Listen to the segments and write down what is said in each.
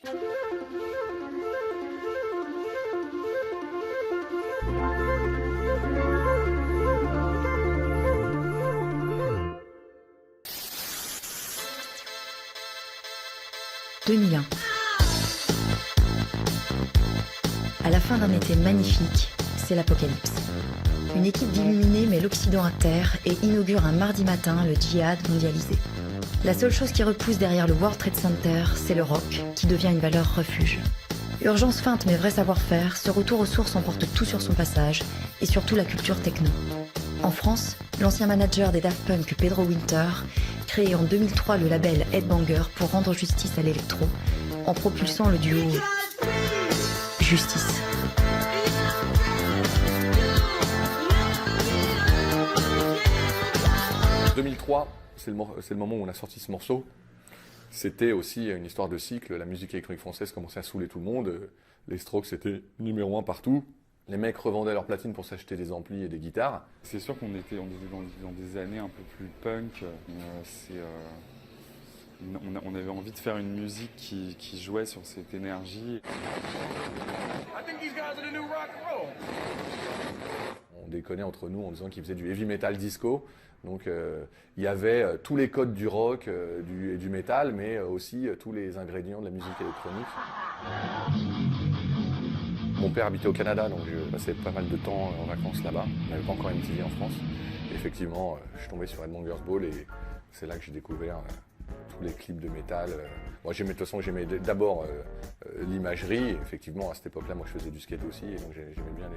« 2001. À la fin d'un été magnifique, c'est l'apocalypse. Une équipe d'illuminés met l'Occident à terre et inaugure un mardi matin le djihad mondialisé. La seule chose qui repousse derrière le World Trade Center, c'est le rock, qui devient une valeur refuge. Urgence feinte mais vrai savoir-faire, ce retour aux sources emporte tout sur son passage, et surtout la culture techno. En France, l'ancien manager des Daft Punk, Pedro Winter, crée en 2003 le label Headbanger pour rendre justice à l'électro, en propulsant le duo Justice. En 2003, c'est le moment où on a sorti ce morceau. C'était aussi une histoire de cycle. La musique électronique française commençait à saouler tout le monde. Les Strokes, c'était numéro 1 partout. Les mecs revendaient leurs platines pour s'acheter des amplis et des guitares. C'est sûr qu'on était dans des années un peu plus punk. On avait envie de faire une musique qui jouait sur cette énergie. On déconnait entre nous en disant qu'ils faisaient du heavy metal disco. Donc il y avait tous les codes du rock et du metal, mais aussi tous les ingrédients de la musique électronique. Mon père habitait au Canada, donc je passais pas mal de temps en vacances là-bas. On n'avait pas encore MTV en France. Et effectivement, je suis tombé sur Headbangers Ball et c'est là que j'ai découvert tous les clips de métal. Moi, de toute façon, j'aimais d'abord l'imagerie. Effectivement, à cette époque-là, moi, je faisais du skate aussi, et donc j'aimais bien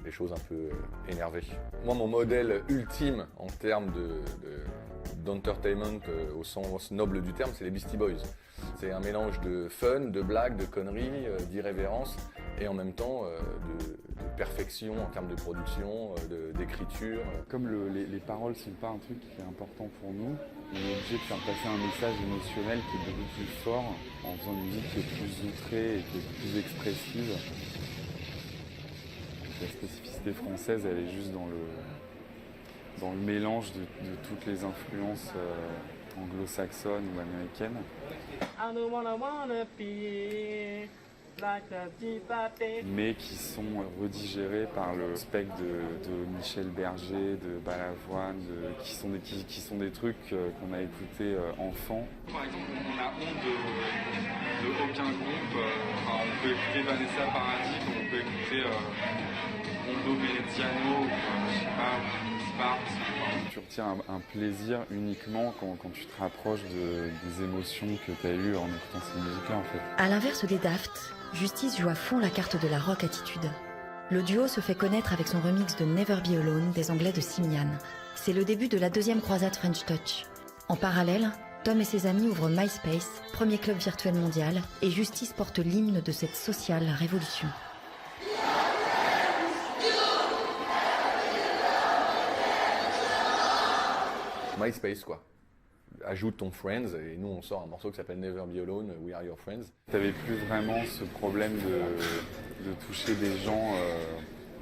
les choses un peu énervées. Moi, mon modèle ultime en termes d'entertainment au sens noble du terme, c'est les Beastie Boys. C'est un mélange de fun, de blagues, de conneries, d'irrévérence, et en même temps de perfection en termes de production, d'écriture. Comme les paroles ne sont pas un truc qui est important pour nous, on est obligé de faire passer un message émotionnel qui est beaucoup plus fort en faisant une musique qui est plus outrée et qui est plus expressive. La spécificité française, elle est juste dans le mélange de toutes les influences anglo-saxonnes ou américaines. Mais qui sont redigérés par le spectre de Michel Berger, de Balavoine, qui sont des trucs qu'on a écoutés enfant. Par exemple, on a honte de aucun groupe. On peut écouter Vanessa Paradis, comme on peut écouter Rondo Benetiano, je sais pas, Sparks. Tu retires un plaisir uniquement quand tu te rapproches des émotions que tu as eues en écoutant ces musiques-là, en fait. À l'inverse des Daft, Justice joue à fond la carte de la rock attitude. Le duo se fait connaître avec son remix de Never Be Alone des Anglais de Simian. C'est le début de la deuxième croisade French Touch. En parallèle, Tom et ses amis ouvrent MySpace, premier club virtuel mondial, et Justice porte l'hymne de cette sociale révolution. MySpace, quoi. Ajoute ton Friends, et nous on sort un morceau qui s'appelle Never Be Alone, We Are Your Friends. T'avais plus vraiment ce problème de toucher des gens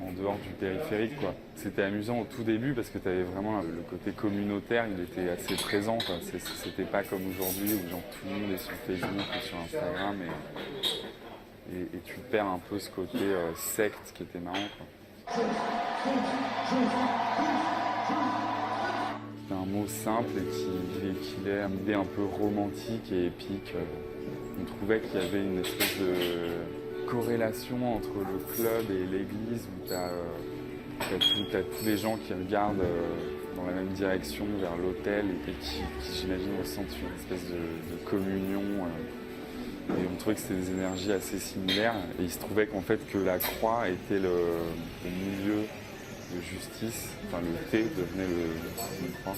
en dehors du périphérique, quoi. C'était amusant au tout début parce que t'avais vraiment le côté communautaire, il était assez présent, quoi. C'était pas comme aujourd'hui où genre tout le monde est sur Facebook ou sur Instagram et tu perds un peu ce côté secte qui était marrant, quoi. C'est un mot simple et qui est une idée un peu romantique et épique. On trouvait qu'il y avait une espèce de corrélation entre le club et l'église où t'as tous les gens qui regardent dans la même direction vers l'autel et qui j'imagine ressentent une espèce de communion. Et on trouvait que c'était des énergies assez similaires. Et il se trouvait qu'en fait que la croix était le milieu de justice, enfin le T devenait le croix.